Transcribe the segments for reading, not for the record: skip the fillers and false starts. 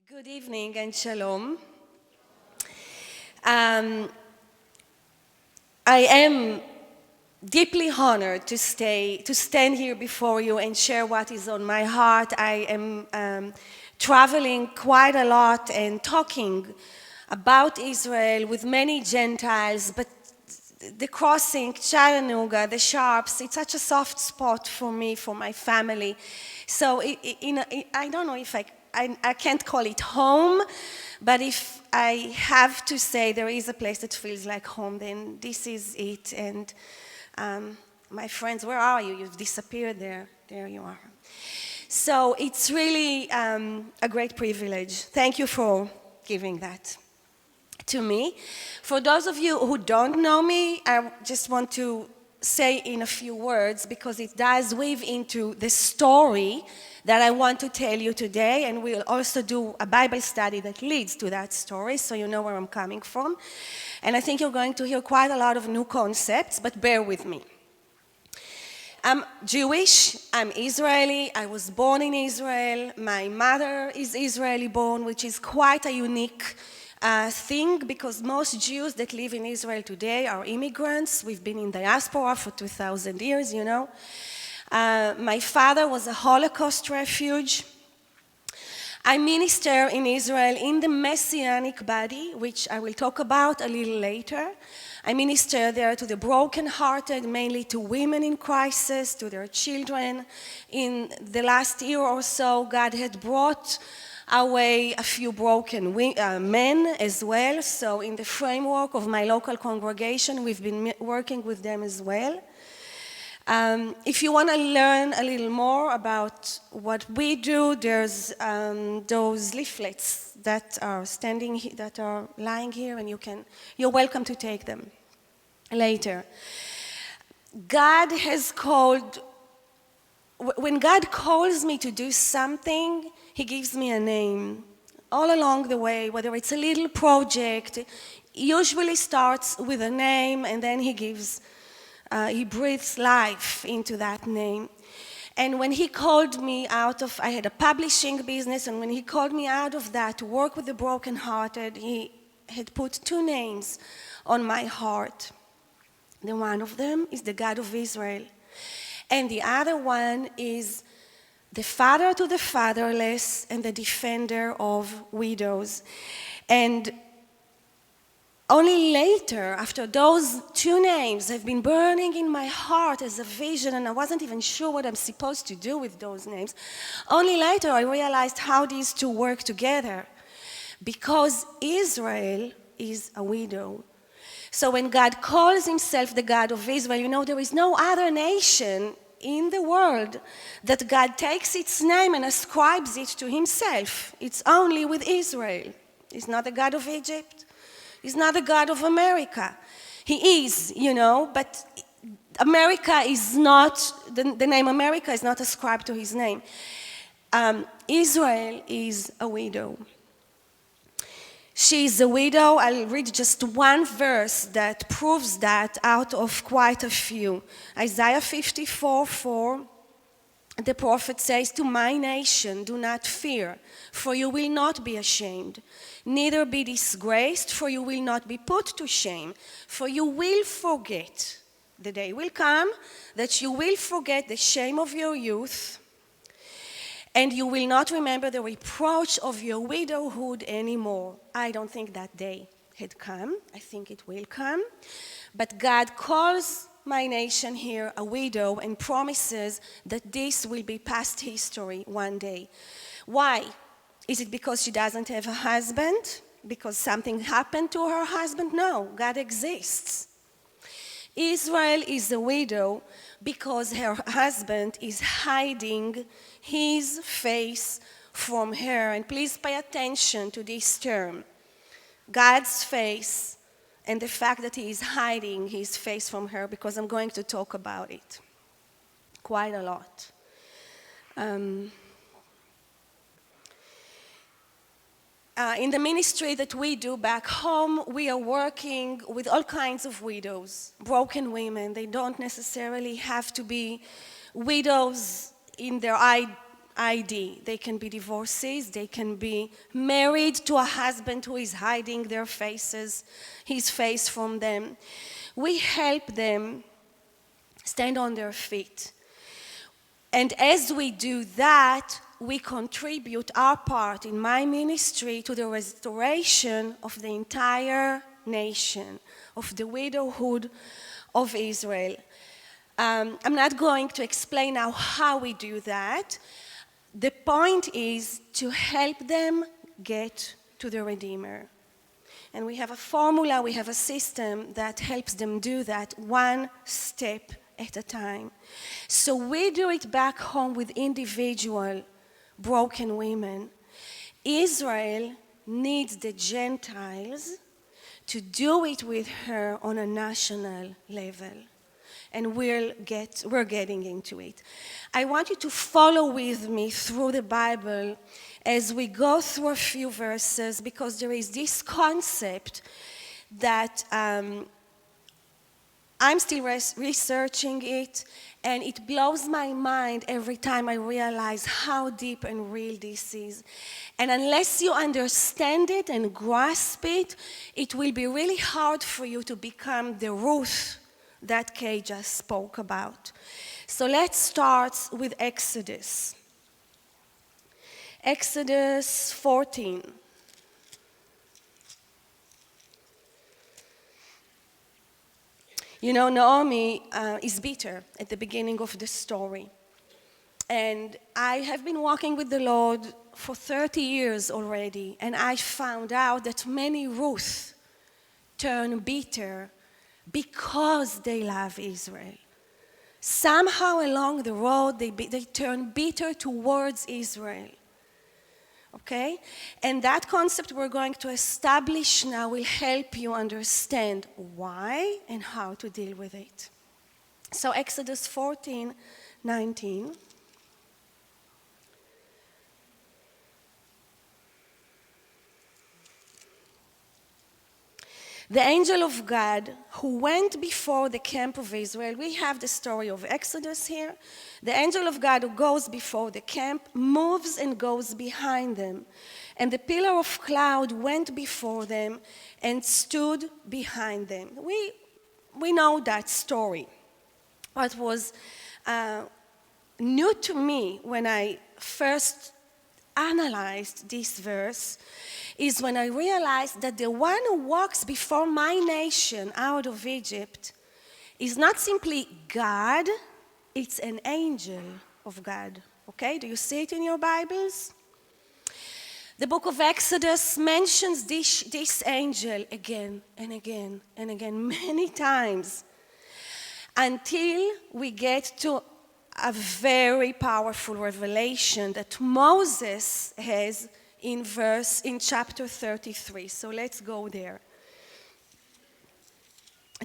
Good evening and shalom. I am deeply honored to stand here before you and share what is on my heart. I am traveling quite a lot and talking about Israel with many Gentiles, but the crossing, Chattanooga, the Sharps, it's such a soft spot for me, for my family. So I don't know if I can't call it home, but if I have to say there is a place that feels like home, then this is it. And my friends, where are you? You've disappeared there. There you are. So it's really a great privilege. Thank you for giving that to me. For those of you who don't know me, I just want to say in a few words, because it does weave into the story that I want to tell you today, and we'll also do a Bible study that leads to that story, so you know where I'm coming from. And I think you're going to hear quite a lot of new concepts, but bear with me. I'm Jewish, I'm Israeli, I was born in Israel, my mother is Israeli born, which is quite a unique thing, because most Jews that live in Israel today are immigrants. We've been in diaspora for 2,000 years, you know. My father was a Holocaust refuge. I minister in Israel in the Messianic body, which I will talk about a little later. I minister there to the brokenhearted, mainly to women in crisis, to their children. In the last year or so, God had brought our way a few broken men as well. So in the framework of my local congregation, we've been working with them as well. If you want to learn a little more about what we do, there's those leaflets that are that are lying here, and you're welcome to take them later. God has called. When God calls me to do something, He gives me a name. All along the way, whether it's a little project, usually starts with a name, and then He breathes life into that name. And when He called me I had a publishing business, and when He called me out of that to work with the brokenhearted, He had put two names on my heart. The one of them is the God of Israel. And the other one is the father to the fatherless and the defender of widows. And only later, after those two names have been burning in my heart as a vision, and I wasn't even sure what I'm supposed to do with those names, only later I realized how these two work together. Because Israel is a widow. So when God calls Himself the God of Israel, you know, there is no other nation in the world that God takes its name and ascribes it to Himself. It's only with Israel. He's not the God of Egypt. He's not the God of America. He is, you know, but America is not, the name America is not ascribed to His name. Israel is a widow. She is a widow. I'll read just one verse that proves that out of quite a few. Isaiah 54:4, the prophet says, "To my nation, do not fear, for you will not be ashamed. Neither be disgraced, for you will not be put to shame. For you will forget, the day will come, that you will forget the shame of your youth, and you will not remember the reproach of your widowhood anymore." I don't think that day had come. I think it will come. But God calls my nation here a widow and promises that this will be past history one day. Why? Is it because she doesn't have a husband? Because something happened to her husband? No, God exists. Israel is a widow because her husband is hiding his face from her. And please pay attention to this term. God's face and the fact that He is hiding His face from her, because I'm going to talk about it quite a lot. In the ministry that we do back home, we are working with all kinds of widows, broken women. They don't necessarily have to be widows in their ID. They can be divorcees, they can be married to a husband who is hiding his face from them. We help them stand on their feet. And as we do that, we contribute our part in my ministry to the restoration of the entire nation, of the widowhood of Israel. I'm not going to explain now how we do that. The point is to help them get to the Redeemer. And we have a formula, we have a system that helps them do that one step at a time. So we do it back home with individual broken women. Israel needs the Gentiles to do it with her on a national level. And we're getting into it. I want you to follow with me through the Bible as we go through a few verses, because there is this concept that I'm still researching it, and it blows my mind every time I realize how deep and real this is. And unless you understand it and grasp it, it will be really hard for you to become the Ruth that Kay just spoke about. So let's start with Exodus. Exodus 14. You know, Naomi is bitter at the beginning of the story. And I have been walking with the Lord for 30 years already, and I found out that many Ruth turn bitter because they love Israel. Somehow along the road, they turn bitter towards Israel. Okay? And that concept we're going to establish now will help you understand why and how to deal with it. So Exodus 14:19. The angel of God who went before the camp of Israel, we have the story of Exodus here. The angel of God who goes before the camp moves and goes behind them. And the pillar of cloud went before them and stood behind them. We know that story. What was new to me when I first analyzed this verse is when I realized that the one who walks before my nation out of Egypt is not simply God, it's an angel of God. Okay, do you see it in your Bibles? The book of Exodus mentions this angel again and again and again, many times, until we get to a very powerful revelation that Moses has in chapter 33. So let's go there.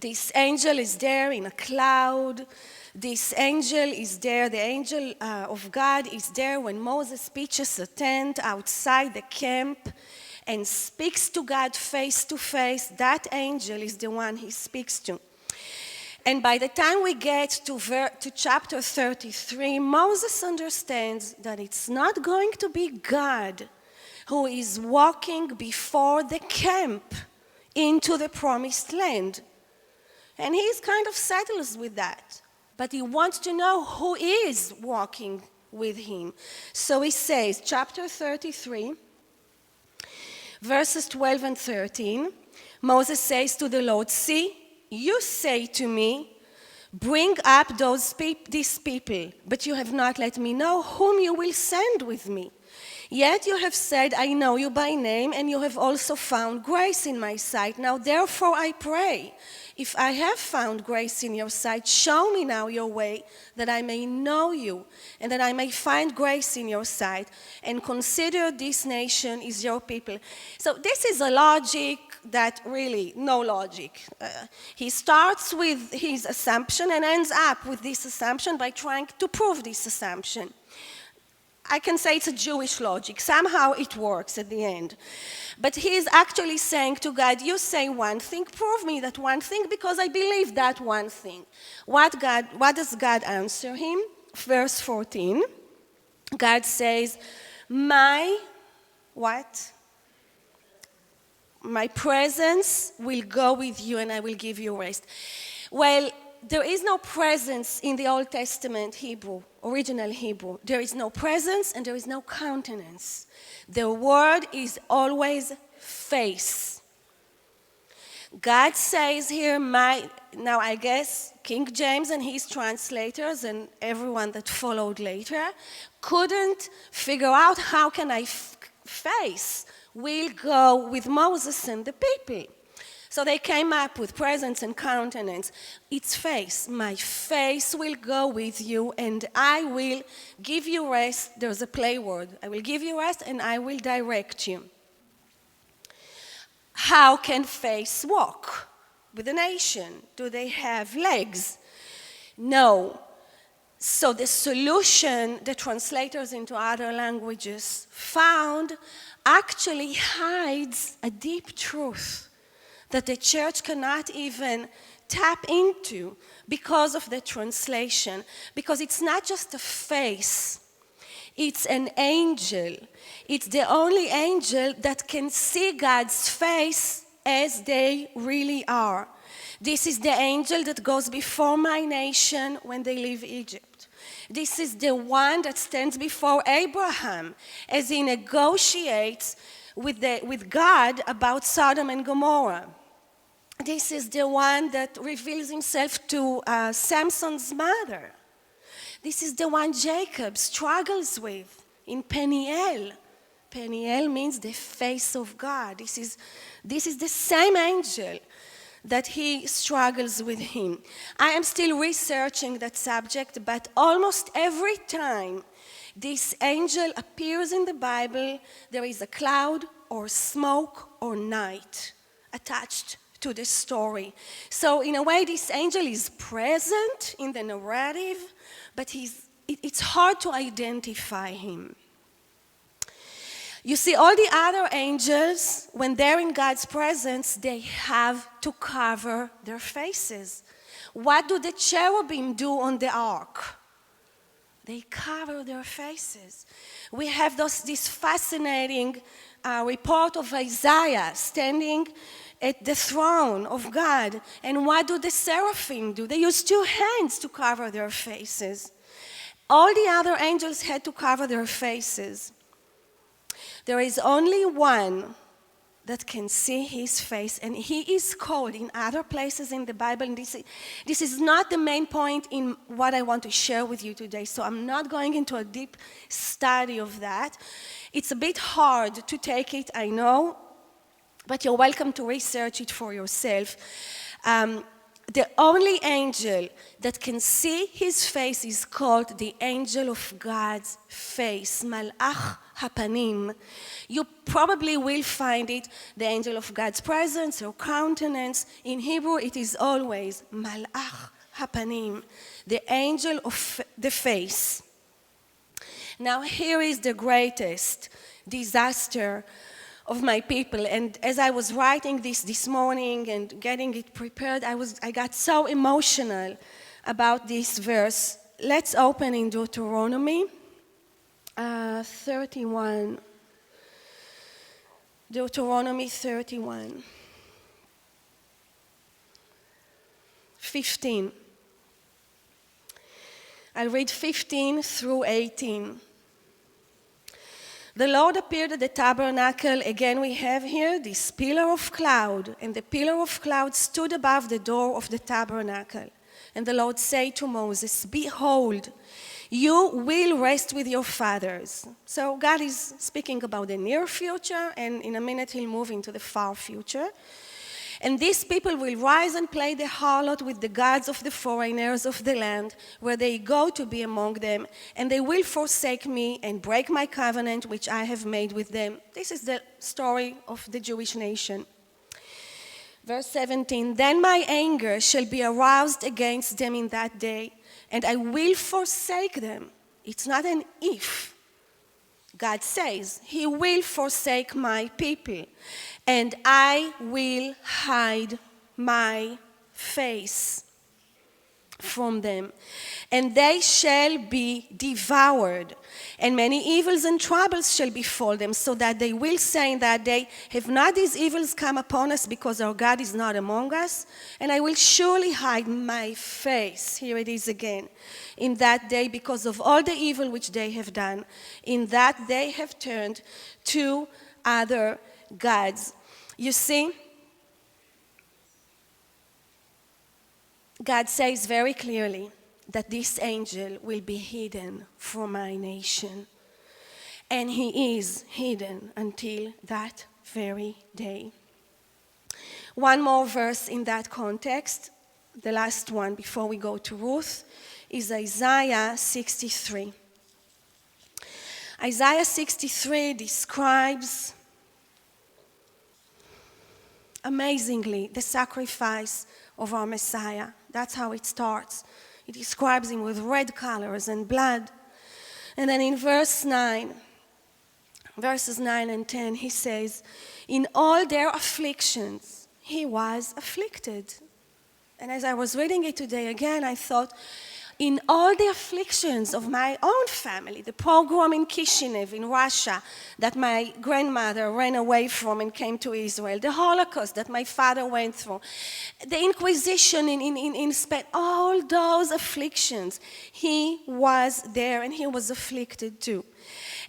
This angel is there in a cloud. This angel is there, the angel of God is there when Moses pitches a tent outside the camp and speaks to God face to face. That angel is the one he speaks to. And by the time we get to chapter 33, Moses understands that it's not going to be God who is walking before the camp into the promised land. And he's kind of settles with that. But he wants to know who is walking with him. So he says, chapter 33, verses 12 and 13, Moses says to the Lord, "See, you say to me, bring up these people, but you have not let me know whom you will send with me. Yet you have said, I know you by name, and you have also found grace in my sight. Now therefore I pray, if I have found grace in your sight, show me now your way, that I may know you, and that I may find grace in your sight, and consider this nation is your people." So this is a logic that really, no logic. He starts with his assumption and ends up with this assumption by trying to prove this assumption. I can say it's a Jewish logic. Somehow it works at the end. But he is actually saying to God, you say one thing, prove me that one thing, because I believe that one thing. What does God answer him? Verse 14. God says, my, what? My presence will go with you and I will give you rest. Well, there is no presence in the Old Testament Hebrew, original Hebrew. There is no presence and there is no countenance. The word is always face. God says here, now I guess King James and his translators and everyone that followed later couldn't figure out how can I face will go with Moses and the people. So they came up with presence and countenance. It's face. My face will go with you and I will give you rest. There's a play word. I will give you rest and I will direct you. How can face walk with a nation? Do they have legs? No. So the solution the translators into other languages found actually hides a deep truth that the church cannot even tap into because of the translation. Because it's not just a face, it's an angel. It's the only angel that can see God's face as they really are. This is the angel that goes before my nation when they leave Egypt. This is the one that stands before Abraham as he negotiates with God about Sodom and Gomorrah. This is the one that reveals himself to Samson's mother. This is the one Jacob struggles with in Peniel. Peniel means the face of God. This is the same angel that he struggles with him. I am still researching that subject, but almost every time this angel appears in the Bible, there is a cloud or smoke or night attached to the story. So in a way, this angel is present in the narrative, but it's hard to identify him. You see, all the other angels, when they're in God's presence, they have to cover their faces. What do the cherubim do on the ark? They cover their faces. We have this fascinating report of Isaiah standing at the throne of God. And what do the seraphim do? They use two hands to cover their faces. All the other angels had to cover their faces. There is only one that can see his face, and he is called in other places in the Bible. And this is not the main point in what I want to share with you today, so I'm not going into a deep study of that. It's a bit hard to take it, I know, but you're welcome to research it for yourself. The only angel that can see his face is called the angel of God's face, Malach Hapanim. You probably will find it, the angel of God's presence or countenance. In Hebrew, it is always Malach Hapanim, the angel of the face. Now, here is the greatest disaster of my people. And as I was writing this morning and getting it prepared, I got so emotional about this verse. Let's open in Deuteronomy 31. Deuteronomy 31. 15. I'll read 15 through 18. The Lord appeared at the tabernacle. Again, we have here this pillar of cloud, and the pillar of cloud stood above the door of the tabernacle. And the Lord said to Moses, "Behold, you will rest with your fathers." So God is speaking about the near future, and in a minute he'll move into the far future. And these people will rise and play the harlot with the gods of the foreigners of the land where they go to be among them, and they will forsake me and break my covenant which I have made with them. This is the story of the Jewish nation. Verse 17, "Then my anger shall be aroused against them in that day, and I will forsake them." It's not an if. God says, He will forsake my people, and I will hide my face from them, and they shall be devoured, and many evils and troubles shall befall them, so that they will say in that day, have not these evils come upon us because our God is not among us? And I will surely hide my face, here it is again, in that day because of all the evil which they have done, in that they have turned to other gods. You see, God says very clearly that this angel will be hidden from my nation. And he is hidden until that very day. One more verse in that context, the last one before we go to Ruth, is Isaiah 63. Isaiah 63 describes amazingly the sacrifice of our Messiah. That's how it starts. It describes him with red colors and blood. And then in verses 9 and 10, he says, in all their afflictions, he was afflicted. And as I was reading it today again, I thought, in all the afflictions of my own family, the pogrom in Kishinev in Russia that my grandmother ran away from and came to Israel, the Holocaust that my father went through, the Inquisition in Spain, all those afflictions, he was there and he was afflicted too.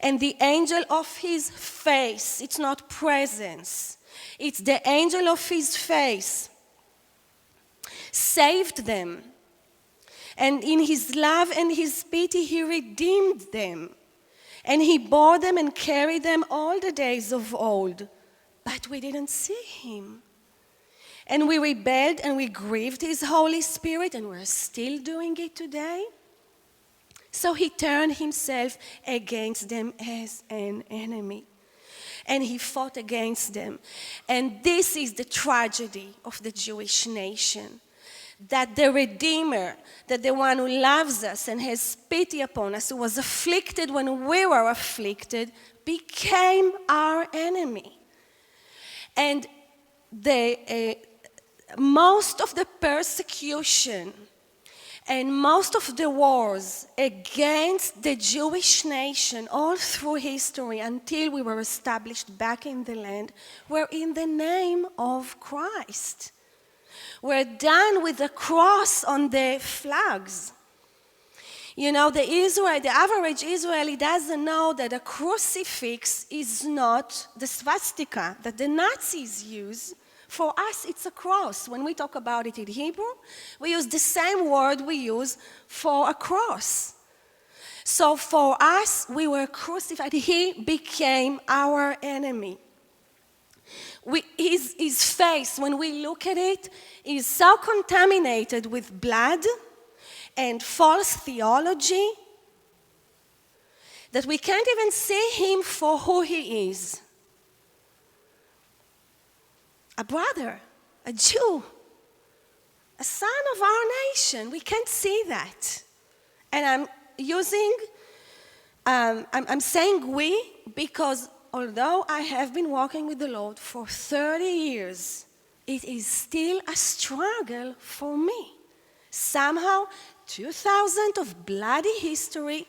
And the angel of his face, it's not presence, it's the angel of his face, saved them. And in his love and his pity, he redeemed them. And he bore them and carried them all the days of old. But we didn't see him. And we rebelled and we grieved his Holy Spirit, and we're still doing it today. So he turned himself against them as an enemy. And he fought against them. And this is the tragedy of the Jewish nation. That the Redeemer, that the one who loves us and has pity upon us, who was afflicted when we were afflicted, became our enemy. And most of the persecution and most of the wars against the Jewish nation all through history until we were established back in the land were in the name of Christ. We're done with the cross on the flags. You know, the average Israeli doesn't know that a crucifix is not the swastika that the Nazis use. For us, it's a cross. When we talk about it in Hebrew, we use the same word we use for a cross. So for us, we were crucified. He became our enemy. His face, when we look at it, is so contaminated with blood and false theology that we can't even see him for who he is. A brother, a Jew, a son of our nation. We can't see that. And I'm saying we because although I have been walking with the Lord for 30 years, it is still a struggle for me. Somehow, 2,000 of bloody history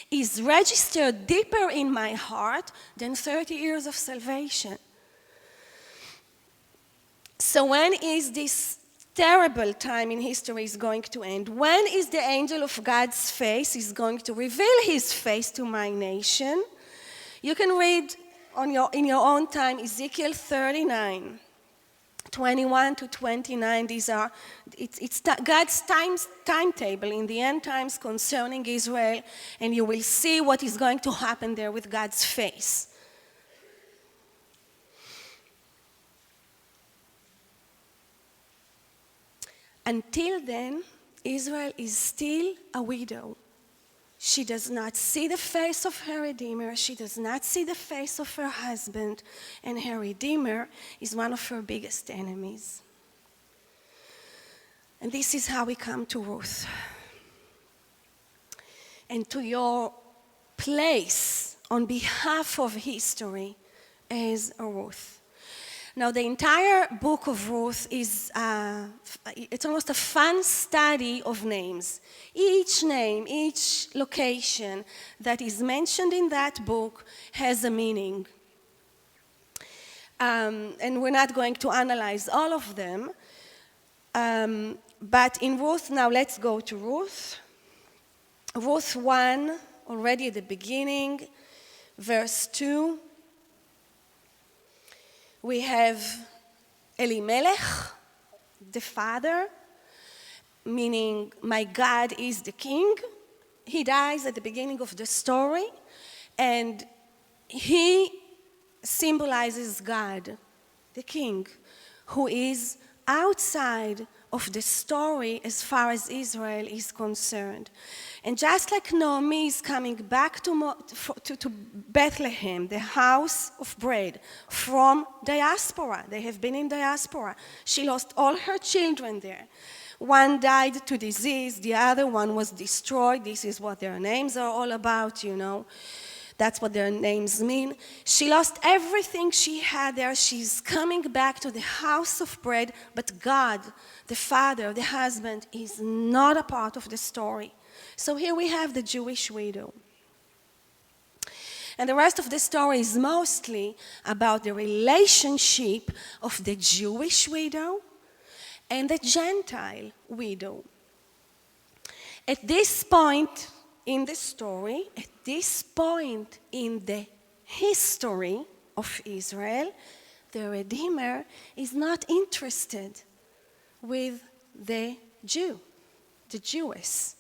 is registered deeper in my heart than 30 years of salvation. So when is this terrible time in history is going to end? When is the angel of God's face is going to reveal his face to my nation? You can read in your own time, Ezekiel 39, 21 to 29. It's God's timetable in the end times concerning Israel, and you will see what is going to happen there with God's face. Until then, Israel is still a widow. She does not see the face of her Redeemer. She does not see the face of her husband. And her Redeemer is one of her biggest enemies. And this is how we come to Ruth. And to your place on behalf of history as a Ruth. Now, the entire book of Ruth is, it's almost a fun study of names. Each name, each location that is mentioned in that book has a meaning. And we're not going to analyze all of them. But in Ruth, now let's go to Ruth. Ruth 1, already at the beginning, verse 2. We have Elimelech, the father, meaning my God is the king. He dies at the beginning of the story, and he symbolizes God, the king, who is outside of the story as far as Israel is concerned. And just like Naomi is coming back to Bethlehem, the house of bread, from diaspora. They have been in diaspora. She lost all her children there. One died to disease, the other one was destroyed. This is what their names are all about, you know. That's what their names mean. She lost everything she had there. She's coming back to the house of bread, but God, the father, the husband, is not a part of the story. So here we have the Jewish widow. And the rest of the story is mostly about the relationship of the Jewish widow and the Gentile widow. At this point in the story, at this point in the history of Israel, the Redeemer is not interested with the Jew, the Jewess.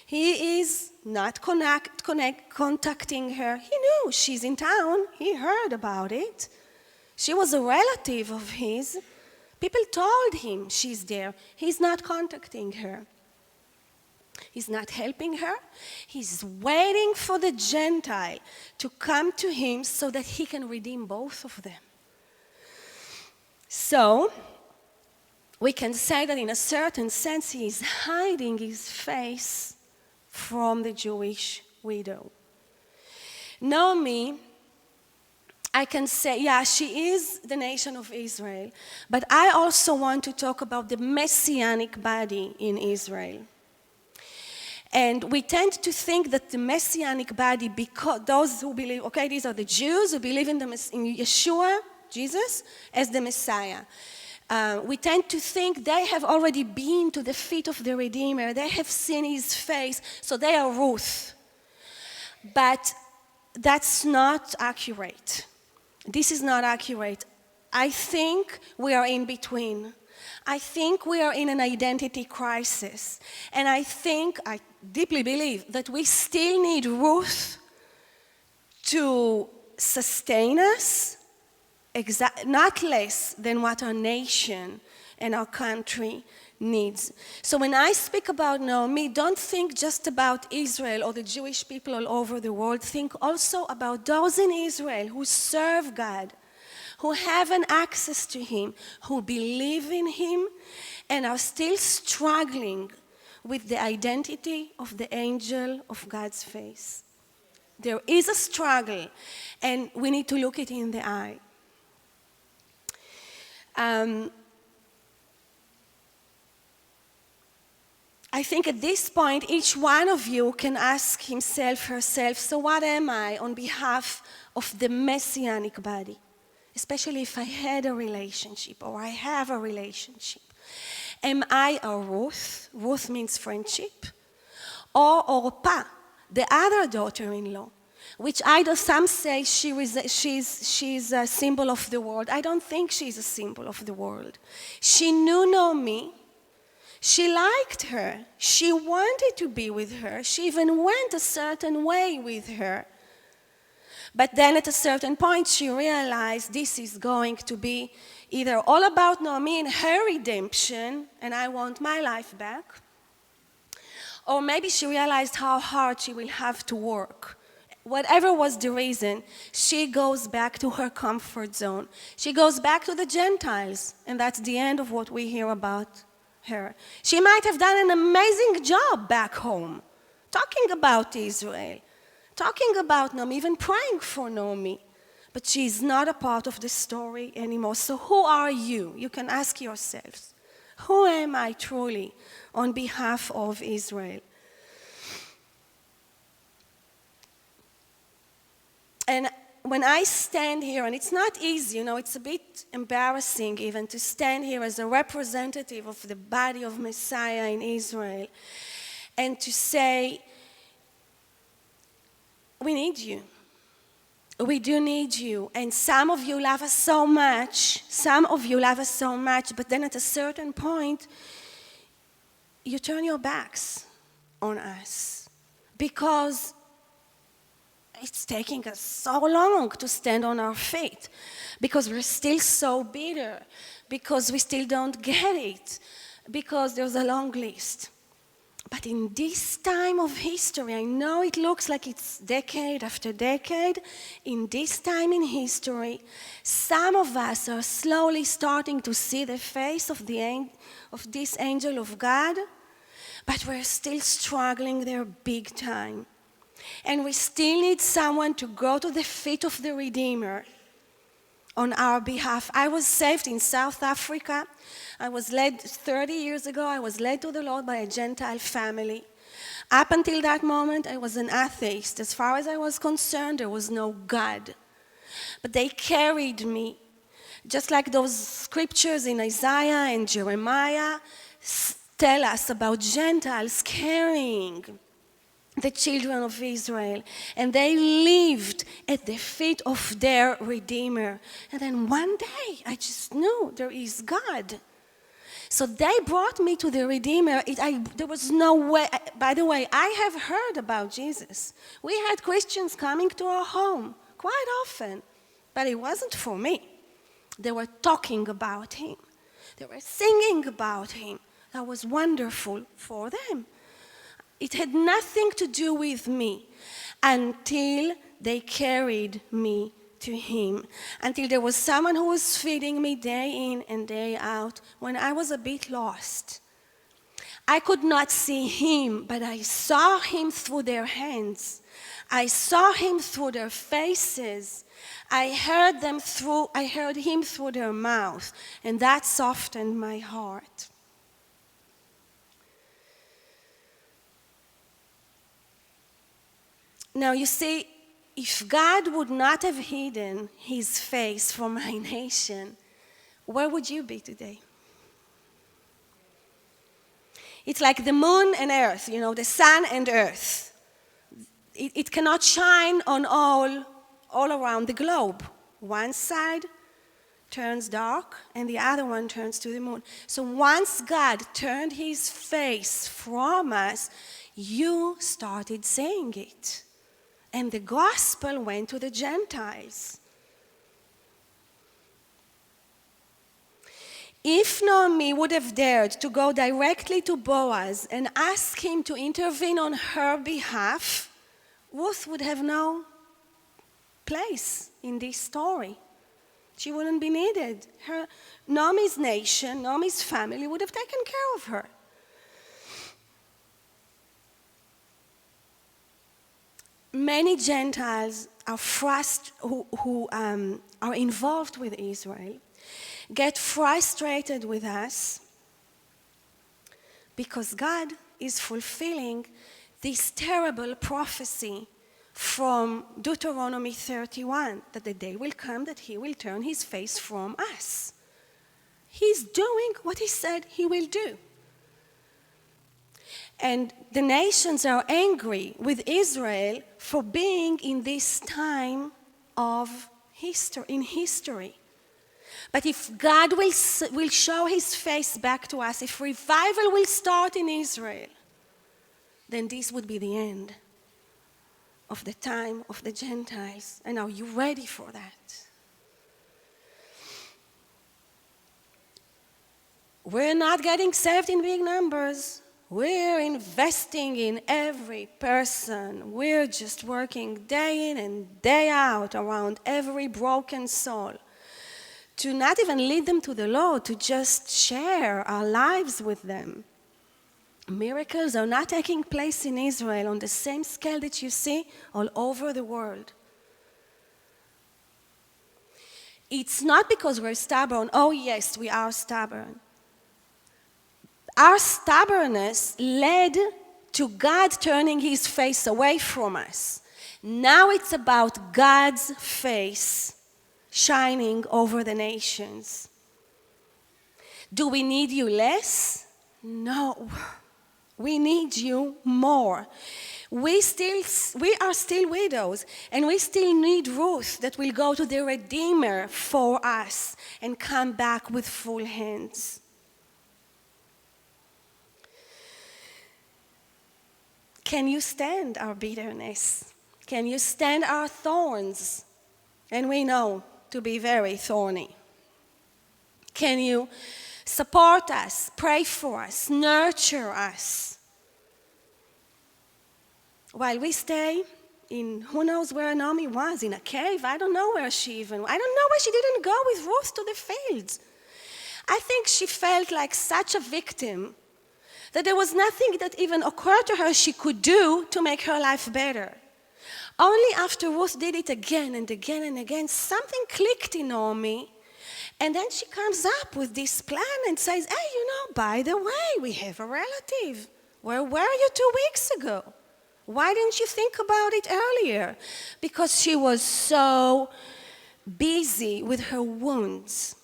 He is not contacting her. He knew she's in town. He heard about it. She was a relative of his. People told him she's there. He's not contacting her. He's not helping her. He's waiting for the Gentile to come to him so that he can redeem both of them. So, we can say that in a certain sense he is hiding his face from the Jewish widow. Naomi, I can say, yeah, she is the nation of Israel, but I also want to talk about the messianic body in Israel. And we tend to think that the messianic body, because those who believe, okay, these are the Jews who believe in Yeshua, Jesus, as the Messiah. We tend to think they have already been to the feet of the Redeemer. They have seen his face, so they are Ruth. But that's not accurate. This is not accurate. I think we are in between. I think we are in an identity crisis. And I deeply believe that we still need Ruth to sustain us, not less than what our nation and our country needs. So when I speak about Naomi, don't think just about Israel or the Jewish people all over the world. Think also about those in Israel who serve God, who have an access to him, who believe in him, and are still struggling with the identity of the angel of God's face. There is a struggle, and we need to look it in the eye. I think at this point, each one of you can ask himself, herself, so what am I on behalf of the messianic body? Especially if I had a relationship or I have a relationship. Am I a Ruth? Ruth means friendship. Or Orpa, the other daughter-in-law, which some say she's a symbol of the world. I don't think she's a symbol of the world. She knew Naomi. She liked her. She wanted to be with her. She even went a certain way with her. But then at a certain point, she realized this is going to be either all about Naomi and her redemption, and I want my life back, or maybe she realized how hard she will have to work. Whatever was the reason, she goes back to her comfort zone. She goes back to the Gentiles, and that's the end of what we hear about her. She might have done an amazing job back home, talking about Israel, talking about Naomi, even praying for Naomi. but she is not a part of the story anymore. So who are you? You can ask yourselves, who am I truly on behalf of Israel? And when I stand here, and it's not easy, it's a bit embarrassing even to stand here as a representative of the body of Messiah in Israel and to say, we need you. We do need you. And some of you love us so much. But then at a certain point, you turn your backs on us because it's taking us so long to stand on our feet, because we're still so bitter, because we still don't get it, because there's a long list. But in this time of history, I know it looks like it's decade after decade. In this time in history, some of us are slowly starting to see the face of this angel of God, but we're still struggling there big time. And we still need someone to go to the feet of the Redeemer on our behalf. I was saved in South Africa. I was led 30 years ago. I was led to the Lord by a Gentile family. Up until that moment, I was an atheist. As far as I was concerned, there was no God. But they carried me, just like those scriptures in Isaiah and Jeremiah tell us about Gentiles carrying the children of Israel, and they lived at the feet of their Redeemer. And then one day, I just knew there is God. So they brought me to the Redeemer. There was no way. By the way, I have heard about Jesus. We had Christians coming to our home quite often, but it wasn't for me. They were talking about him. They were singing about him. That was wonderful for them. It had nothing to do with me until they carried me to him, until there was someone who was feeding me day in and day out when I was a bit lost. I could not see him, but I saw him through their hands. I saw him through their faces. I heard him through their mouth, and that softened my heart. Now, you see, if God would not have hidden his face from my nation, where would you be today? It's like the moon and earth, the sun and earth. It cannot shine on all around the globe. One side turns dark and the other one turns to the moon. So once God turned his face from us, you started saying it. And the gospel went to the Gentiles. If Naomi would have dared to go directly to Boaz and ask him to intervene on her behalf, Ruth would have no place in this story. She wouldn't be needed. Naomi's nation, Naomi's family would have taken care of her. Many Gentiles who are involved with Israel get frustrated with us because God is fulfilling this terrible prophecy from Deuteronomy 31, that the day will come that he will turn his face from us. He's doing what he said he will do. And the nations are angry with Israel for being in this time of history. But if God will show his face back to us, if revival will start in Israel, then this would be the end of the time of the Gentiles. And are you ready for that? We're not getting saved in big numbers. We're investing in every person. We're just working day in and day out around every broken soul to not even lead them to the Lord, to just share our lives with them. Miracles are not taking place in Israel on the same scale that you see all over the world. It's not because we're stubborn. Oh, yes, we are stubborn. Our stubbornness led to God turning his face away from us. Now it's about God's face shining over the nations. Do we need you less? No. We need you more. We are still widows, and we still need Ruth that will go to the Redeemer for us and come back with full hands. Can you stand our bitterness? Can you stand our thorns? And we know to be very thorny. Can you support us, pray for us, nurture us? While we stay in who knows where Naomi was, in a cave. I don't know where she didn't go with Ruth to the fields. I think she felt like such a victim that there was nothing that even occurred to her she could do to make her life better. Only after Ruth did it again and again and again, something clicked in Naomi. And then she comes up with this plan and says, hey, by the way, we have a relative. Where were you 2 weeks ago? Why didn't you think about it earlier? Because she was so busy with her wounds.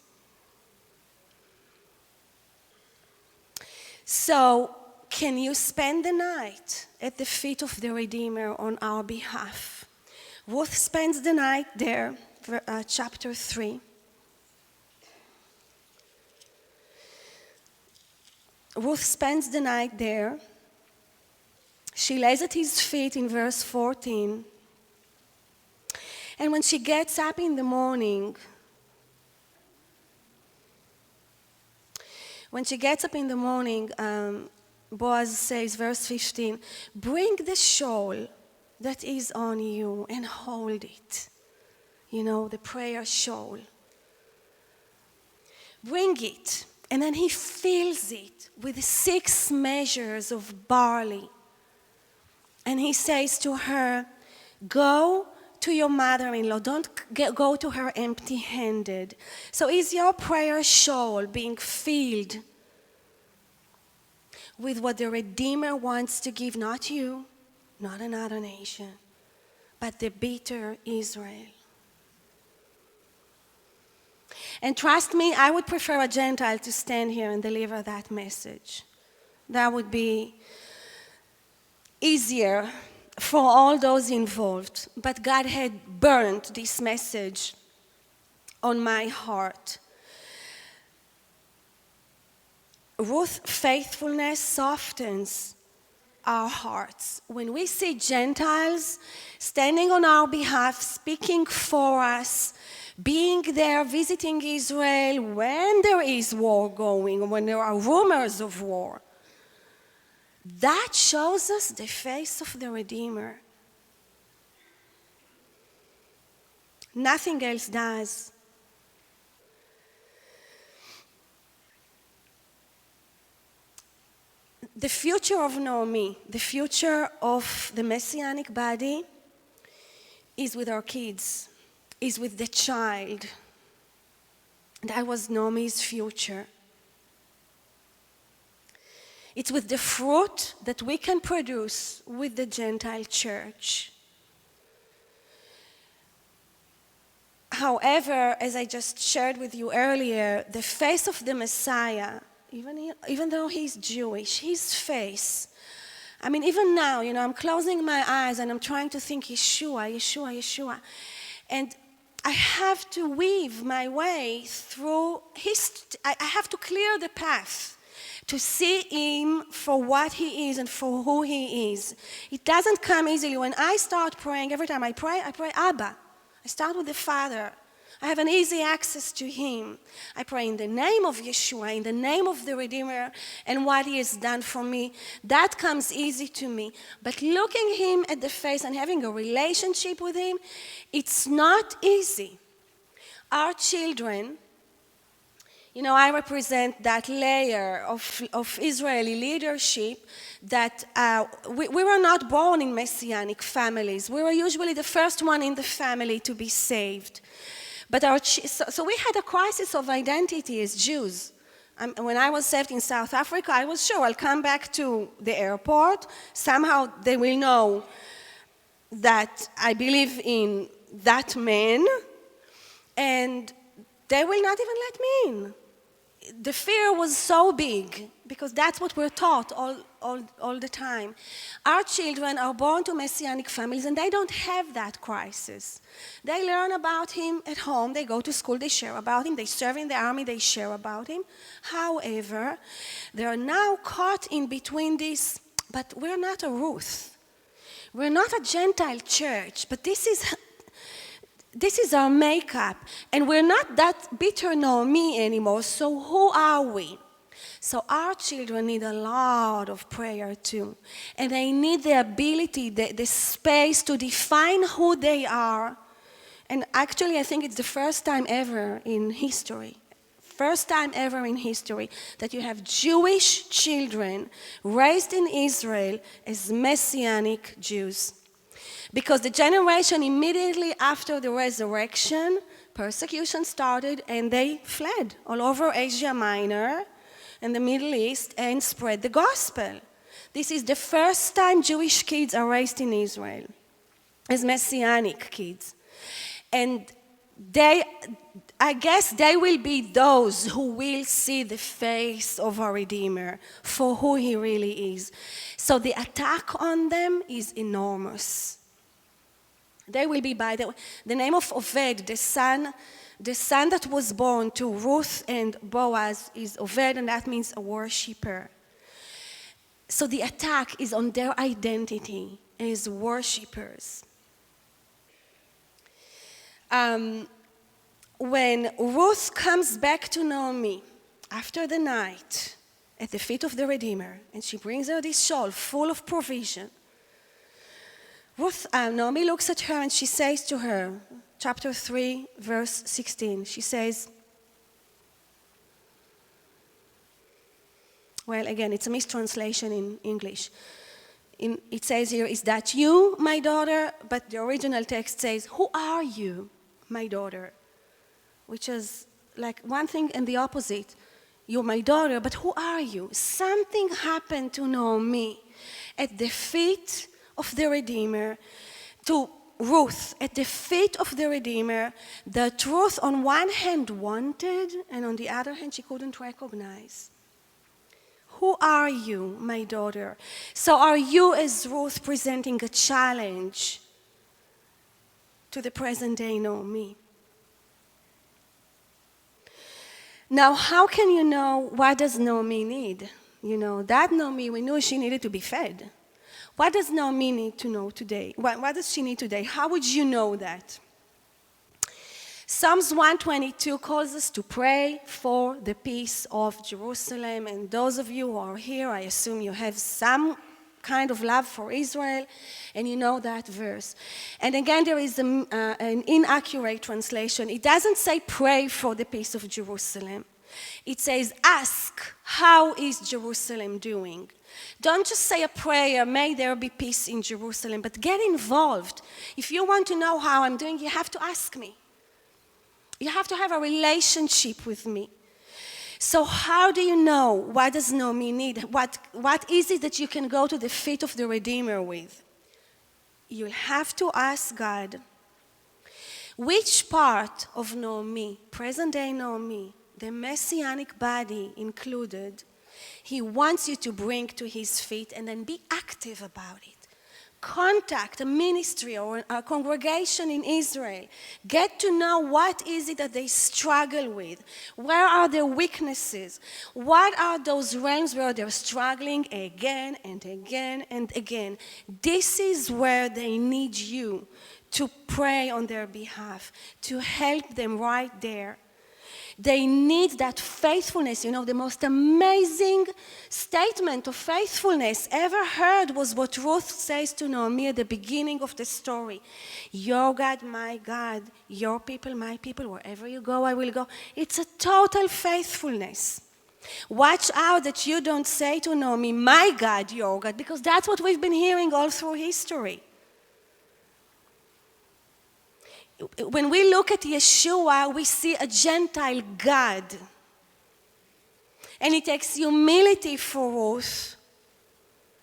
So, can you spend the night at the feet of the Redeemer on our behalf? Ruth spends the night there, chapter 3. Ruth spends the night there. She lays at his feet in verse 14. And when she gets up in the morning, Boaz says, verse 15, bring the shawl that is on you and hold it. The prayer shawl. Bring it. And then he fills it with 6 measures of barley. And he says to her, go to your mother-in-law. Don't go to her empty-handed. So is your prayer shawl being filled with what the Redeemer wants to give? Not you, not another nation, but the bitter Israel. And trust me, I would prefer a Gentile to stand here and deliver that message. That would be easier for all those involved. But God had burnt this message on my heart. Ruth's faithfulness softens our hearts. When we see Gentiles standing on our behalf, speaking for us, being there, visiting Israel when there is war going, when there are rumors of war, that shows us the face of the Redeemer. Nothing else does. The future of Naomi, the future of the Messianic body, is with our kids, is with the child. That was Naomi's future. It's with the fruit that we can produce with the Gentile church. However, as I just shared with you earlier, the face of the Messiah, even though he's Jewish, his face, even now, I'm closing my eyes and I'm trying to think Yeshua. And I have to weave my way through I have to clear the path to see him for what he is and for who he is. It doesn't come easily. When I start praying, every time I pray Abba. I start with the Father. I have an easy access to him. I pray in the name of Yeshua, in the name of the Redeemer and what he has done for me. That comes easy to me. But looking him at the face and having a relationship with him, it's not easy. Our children, I represent that layer of Israeli leadership that we were not born in Messianic families. We were usually the first one in the family to be saved. But so we had a crisis of identity as Jews. When I was saved in South Africa, I was sure I'll come back to the airport. Somehow they will know that I believe in that man, and they will not even let me in. The fear was so big, because that's what we're taught all the time. Our children are born to Messianic families, and they don't have that crisis. They learn about him at home, they go to school, they share about him, they serve in the army, they share about him. However, they are now caught in between this, but we're not a Ruth. We're not a Gentile church, but this is our makeup, and we're not that bitter Naomi anymore, so who are we? So our children need a lot of prayer too, and they need the ability, the space to define who they are. And actually, I think it's the first time ever in history, that you have Jewish children raised in Israel as Messianic Jews. Because the generation immediately after the resurrection, persecution started, and they fled all over Asia Minor and the Middle East and spread the gospel. This is the first time Jewish kids are raised in Israel as Messianic kids. And I guess they will be those who will see the face of our Redeemer for who he really is. So the attack on them is enormous. They will be by the name of Oved, the son that was born to Ruth and Boaz is Oved, and that means a worshiper. So the attack is on their identity as worshipers. When Ruth comes back to Naomi after the night at the feet of the Redeemer, and she brings her this shawl full of provision, Naomi looks at her and she says to her, chapter 3, verse 16, she says, well, again, it's a mistranslation in English. It says here, "Is that you, my daughter?" But the original text says, "Who are you, my daughter?" Which is like one thing and the opposite. You're my daughter, but who are you? Something happened to Naomi at the feet of the Redeemer, to Ruth, at the feet of the Redeemer, that Ruth on one hand wanted, and on the other hand she couldn't recognize. Who are you, my daughter? So are you, as Ruth, presenting a challenge to the present day Naomi? Now, how can you know what does Naomi need? You know, that Naomi, we knew she needed to be fed. What does Naomi need to know today? What does she need today? How would you know that? Psalms 122 calls us to pray for the peace of Jerusalem. And those of you who are here, I assume you have some kind of love for Israel, and you know that verse. And again, there is an inaccurate translation. It doesn't say pray for the peace of Jerusalem. It says ask, how is Jerusalem doing? Don't just say a prayer, may there be peace in Jerusalem, but get involved. If you want to know how I'm doing, you have to ask me. You have to have a relationship with me. So how do you know what does Naomi need? What is it that you can go to the feet of the Redeemer with? You'll have to ask God, which part of Naomi, present day Naomi, the Messianic body included, he wants you to bring to his feet, and then be active about it. Contact a ministry or a congregation in Israel. Get to know what is it that they struggle with. Where are their weaknesses? What are those realms where they're struggling again and again and again? This is where they need you to pray on their behalf, to help them right there. They need that faithfulness. You know, the most amazing statement of faithfulness ever heard was what Ruth says to Naomi at the beginning of the story. Your God, my God, your people, my people, wherever you go, I will go. It's a total faithfulness. Watch out that you don't say to Naomi, my God, your God, because that's what we've been hearing all through history. when we look at Yeshua, we see a Gentile God. And it takes humility for Ruth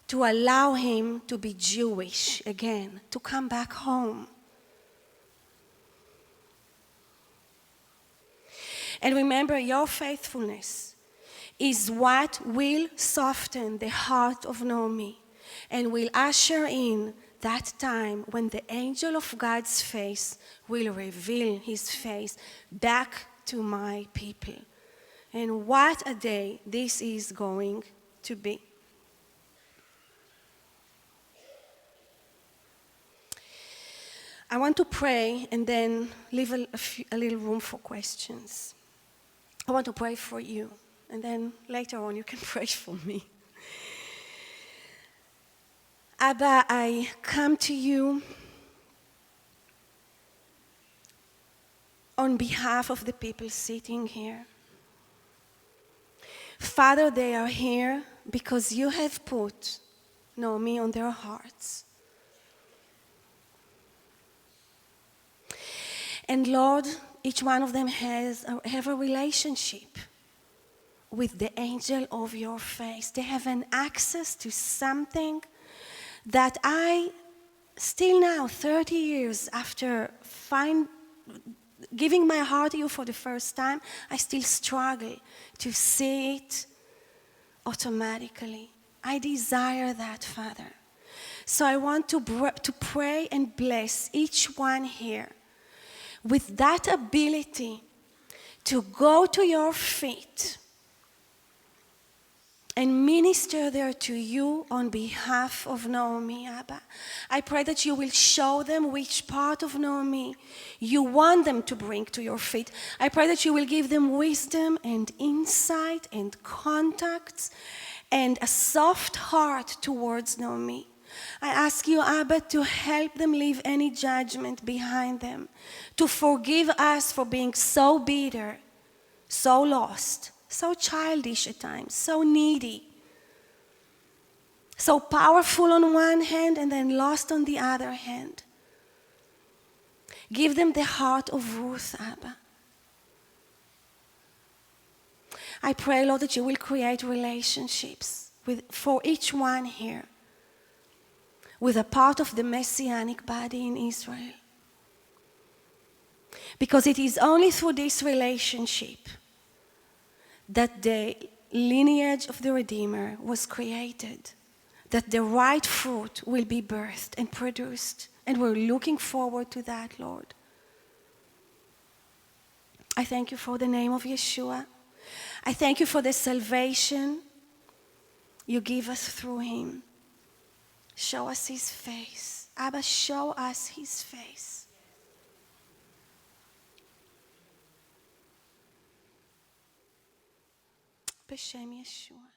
to allow him to be Jewish again, to come back home. And remember, your faithfulness is what will soften the heart of Naomi and will usher in that time when the angel of God's face will reveal his face back to my people. And what a day this is going to be. I want to pray and then leave a little room for questions. I want to pray for you, and then later on you can pray for me. Abba, I come to you on behalf of the people sitting here. Father, they are here because you have put Naomi on their hearts. And Lord, each one of them have a relationship with the angel of your face. They have an access to something that I, still now, 30 years after giving my heart to you for the first time, I still struggle to see it automatically. I desire that, Father. So I want to pray and bless each one here with that ability to go to your feet and minister there to you on behalf of Naomi, Abba. I pray that you will show them which part of Naomi you want them to bring to your feet. I pray that you will give them wisdom and insight and contacts and a soft heart towards Naomi. I ask you, Abba, to help them leave any judgment behind them, to forgive us for being so bitter, so lost, so childish at times, so needy, so powerful on one hand and then lost on the other hand. Give them the heart of Ruth, Abba. I pray, Lord, that you will create relationships for each one here with a part of the Messianic body in Israel. Because it is only through this relationship that the lineage of the Redeemer was created, that the right fruit will be birthed and produced. And we're looking forward to that, Lord. I thank you for the name of Yeshua. I thank you for the salvation you give us through him. Show us his face. Abba, show us his face. B'Shem Yeshua.